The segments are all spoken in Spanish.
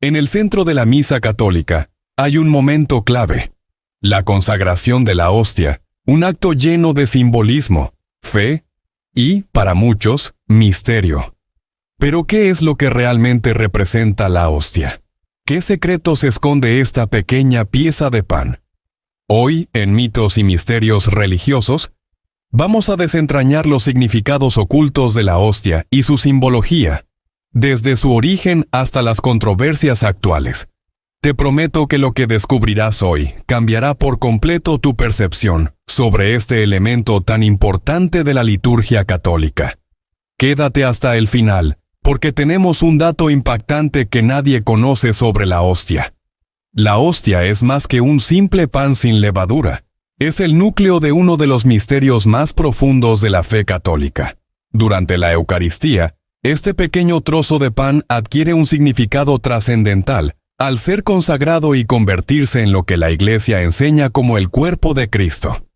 En el centro de la misa católica hay un momento clave: la consagración de la hostia, un acto lleno de simbolismo, fe y, para muchos, misterio. Pero ¿qué es lo que realmente representa la hostia? ¿Qué secretos esconde esta pequeña pieza de pan? Hoy, en Mitos y Misterios Religiosos, vamos a desentrañar los significados ocultos de la hostia y su simbología, desde su origen hasta las controversias actuales. Te prometo que lo que descubrirás hoy cambiará por completo tu percepción sobre este elemento tan importante de la liturgia católica. Quédate hasta el final, porque tenemos un dato impactante que nadie conoce sobre la hostia. La hostia es más que un simple pan sin levadura. Es el núcleo de uno de los misterios más profundos de la fe católica. Durante la Eucaristía, este pequeño trozo de pan adquiere un significado trascendental al ser consagrado y convertirse en lo que la Iglesia enseña como el cuerpo de Cristo.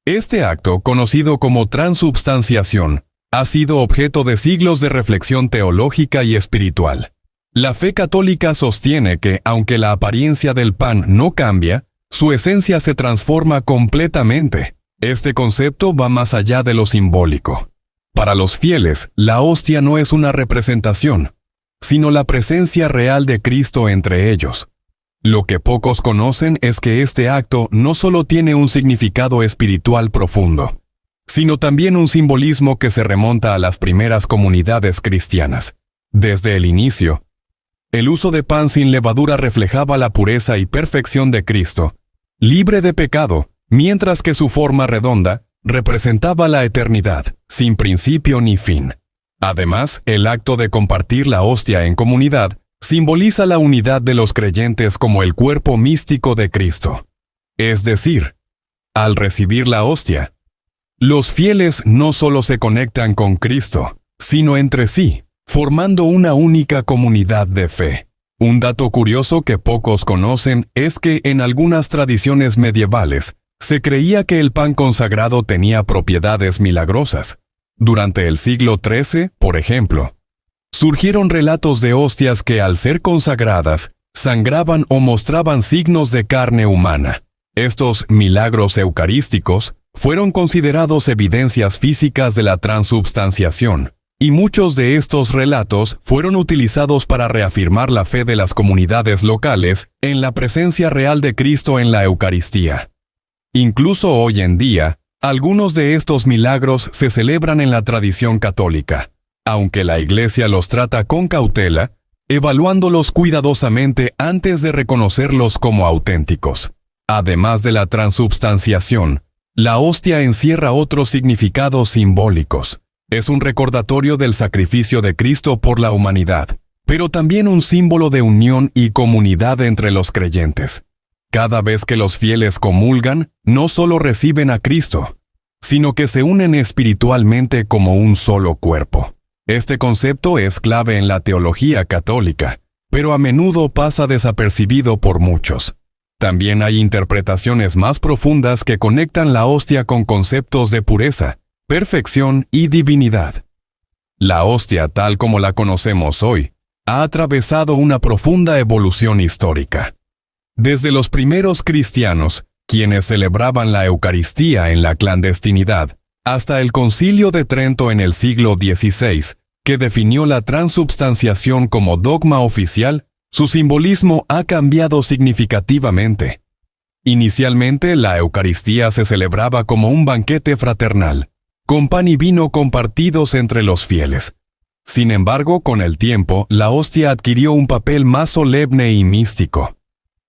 Este acto, conocido como transubstanciación, ha sido objeto de siglos de reflexión teológica y espiritual. La fe católica sostiene que, aunque la apariencia del pan no cambia, su esencia se transforma completamente. Este concepto va más allá de lo simbólico. Para los fieles, la hostia no es una representación, sino la presencia real de Cristo entre ellos. Lo que pocos conocen es que este acto no solo tiene un significado espiritual profundo, sino también un simbolismo que se remonta a las primeras comunidades cristianas. Desde el inicio, el uso de pan sin levadura reflejaba la pureza y perfección de Cristo, libre de pecado, mientras que su forma redonda representaba la eternidad, sin principio ni fin. Además, el acto de compartir la hostia en comunidad simboliza la unidad de los creyentes como el cuerpo místico de Cristo. Es decir, al recibir la hostia, los fieles no solo se conectan con Cristo, sino entre sí, formando una única comunidad de fe. Un dato curioso que pocos conocen es que en algunas tradiciones medievales se creía que el pan consagrado tenía propiedades milagrosas. Durante el siglo XIII, por ejemplo, surgieron relatos de hostias que, al ser consagradas, sangraban o mostraban signos de carne humana. Estos milagros eucarísticos fueron considerados evidencias físicas de la transubstanciación, y muchos de estos relatos fueron utilizados para reafirmar la fe de las comunidades locales en la presencia real de Cristo en la Eucaristía. Incluso hoy en día, algunos de estos milagros se celebran en la tradición católica, aunque la Iglesia los trata con cautela, evaluándolos cuidadosamente antes de reconocerlos como auténticos. Además de la transubstanciación, la hostia encierra otros significados simbólicos. Es un recordatorio del sacrificio de Cristo por la humanidad, pero también un símbolo de unión y comunidad entre los creyentes. Cada vez que los fieles comulgan, no solo reciben a Cristo, sino que se unen espiritualmente como un solo cuerpo. Este concepto es clave en la teología católica, pero a menudo pasa desapercibido por muchos. También hay interpretaciones más profundas que conectan la hostia con conceptos de pureza, perfección y divinidad. La hostia, tal como la conocemos hoy, ha atravesado una profunda evolución histórica. Desde los primeros cristianos, quienes celebraban la Eucaristía en la clandestinidad, hasta el Concilio de Trento en el siglo XVI, que definió la transubstanciación como dogma oficial, su simbolismo ha cambiado significativamente. Inicialmente, la Eucaristía se celebraba como un banquete fraternal, con pan y vino compartidos entre los fieles. Sin embargo, con el tiempo, la hostia adquirió un papel más solemne y místico.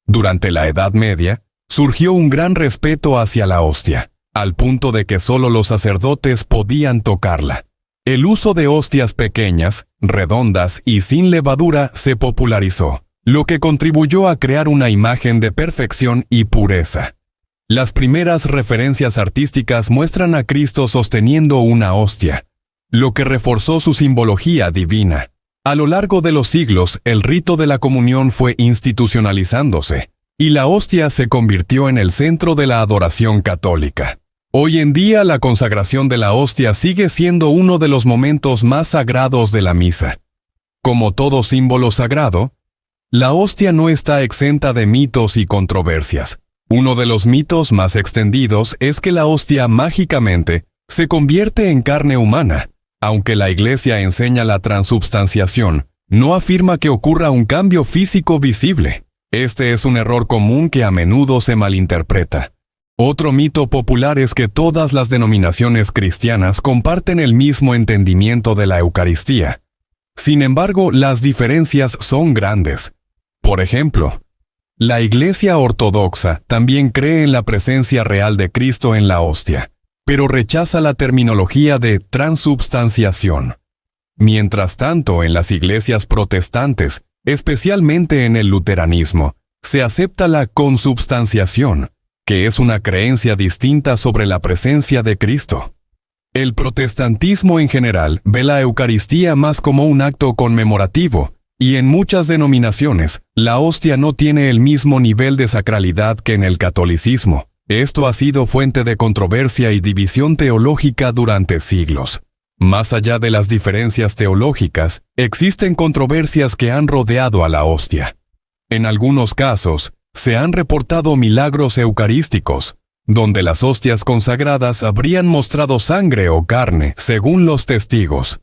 Durante la Edad Media, surgió un gran respeto hacia la hostia, al punto de que solo los sacerdotes podían tocarla. El uso de hostias pequeñas, redondas y sin levadura se popularizó, lo que contribuyó a crear una imagen de perfección y pureza. Las primeras referencias artísticas muestran a Cristo sosteniendo una hostia, lo que reforzó su simbología divina. A lo largo de los siglos, el rito de la comunión fue institucionalizándose, y la hostia se convirtió en el centro de la adoración católica. Hoy en día, la consagración de la hostia sigue siendo uno de los momentos más sagrados de la misa. Como todo símbolo sagrado, La hostia no está exenta de mitos y controversias. Uno de los mitos más extendidos es que la hostia mágicamente se convierte en carne humana. Aunque la Iglesia enseña la transubstanciación, no afirma que ocurra un cambio físico visible. Este es un error común que a menudo se malinterpreta. Otro mito popular es que todas las denominaciones cristianas comparten el mismo entendimiento de la Eucaristía. Sin embargo, las diferencias son grandes. Por ejemplo, la Iglesia Ortodoxa también cree en la presencia real de Cristo en la hostia, pero rechaza la terminología de transubstanciación. Mientras tanto, en las iglesias protestantes, especialmente en el luteranismo, se acepta la consubstanciación, que es una creencia distinta sobre la presencia de Cristo. El protestantismo en general ve la Eucaristía más como un acto conmemorativo, y en muchas denominaciones, la hostia no tiene el mismo nivel de sacralidad que en el catolicismo. Esto ha sido fuente de controversia y división teológica durante siglos. Más allá de las diferencias teológicas, existen controversias que han rodeado a la hostia. En algunos casos, se han reportado milagros eucarísticos, donde las hostias consagradas habrían mostrado sangre o carne, según los testigos.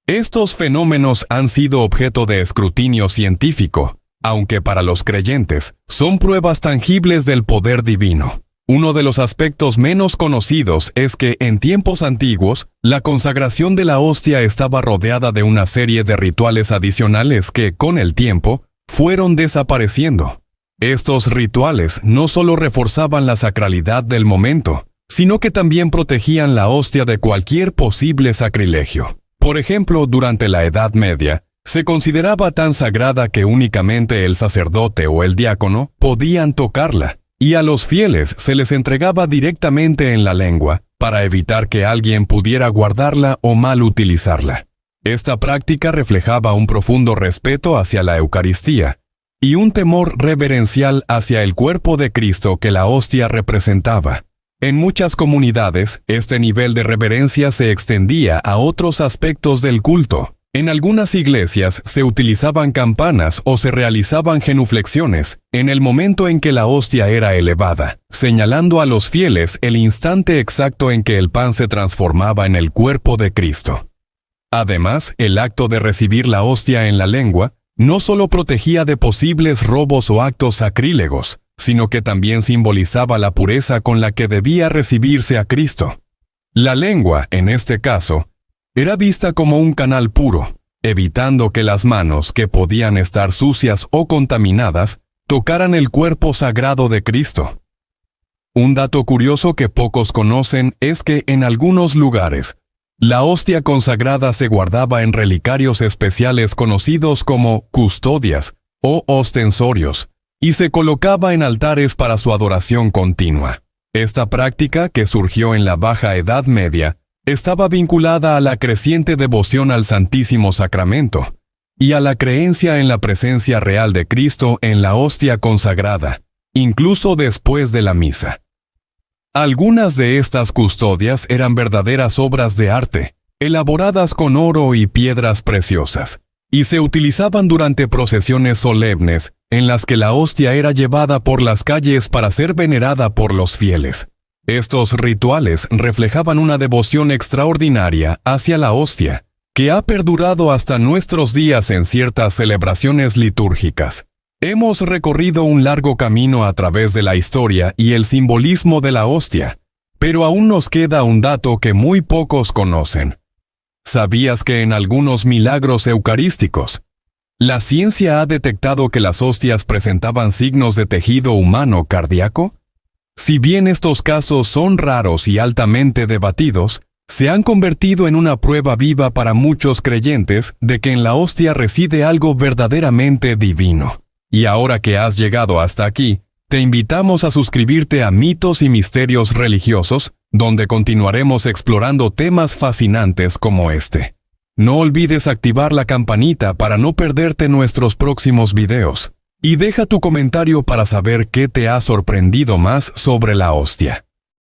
Estos fenómenos han sido objeto de escrutinio científico, aunque para los creyentes son pruebas tangibles del poder divino. Uno de los aspectos menos conocidos es que en tiempos antiguos, la consagración de la hostia estaba rodeada de una serie de rituales adicionales que, con el tiempo, fueron desapareciendo. Estos rituales no solo reforzaban la sacralidad del momento, sino que también protegían la hostia de cualquier posible sacrilegio. Por ejemplo, durante la Edad Media, se consideraba tan sagrada que únicamente el sacerdote o el diácono podían tocarla, y a los fieles se les entregaba directamente en la lengua, para evitar que alguien pudiera guardarla o mal utilizarla. Esta práctica reflejaba un profundo respeto hacia la Eucaristía, y un temor reverencial hacia el cuerpo de Cristo que la hostia representaba. En muchas comunidades, este nivel de reverencia se extendía a otros aspectos del culto. En algunas iglesias se utilizaban campanas o se realizaban genuflexiones en el momento en que la hostia era elevada, señalando a los fieles el instante exacto en que el pan se transformaba en el cuerpo de Cristo. Además, el acto de recibir la hostia en la lengua no solo protegía de posibles robos o actos sacrílegos, sino que también simbolizaba la pureza con la que debía recibirse a Cristo. La lengua, en este caso, era vista como un canal puro, evitando que las manos, que podían estar sucias o contaminadas, tocaran el cuerpo sagrado de Cristo. Un dato curioso que pocos conocen es que en algunos lugares, la hostia consagrada se guardaba en relicarios especiales conocidos como custodias o ostensorios, y se colocaba en altares para su adoración continua. Esta práctica, que surgió en la Baja Edad Media, estaba vinculada a la creciente devoción al Santísimo Sacramento y a la creencia en la presencia real de Cristo en la hostia consagrada, incluso después de la misa. Algunas de estas custodias eran verdaderas obras de arte, elaboradas con oro y piedras preciosas, y se utilizaban durante procesiones solemnes en las que la hostia era llevada por las calles para ser venerada por los fieles. Estos rituales reflejaban una devoción extraordinaria hacia la hostia, que ha perdurado hasta nuestros días en ciertas celebraciones litúrgicas. Hemos recorrido un largo camino a través de la historia y el simbolismo de la hostia, pero aún nos queda un dato que muy pocos conocen. ¿Sabías que en algunos milagros eucarísticos, la ciencia ha detectado que las hostias presentaban signos de tejido humano cardíaco? Si bien estos casos son raros y altamente debatidos, se han convertido en una prueba viva para muchos creyentes de que en la hostia reside algo verdaderamente divino. Y ahora que has llegado hasta aquí, te invitamos a suscribirte a Mitos y Misterios Religiosos, donde continuaremos explorando temas fascinantes como este. No olvides activar la campanita para no perderte nuestros próximos videos. Y deja tu comentario para saber qué te ha sorprendido más sobre la hostia.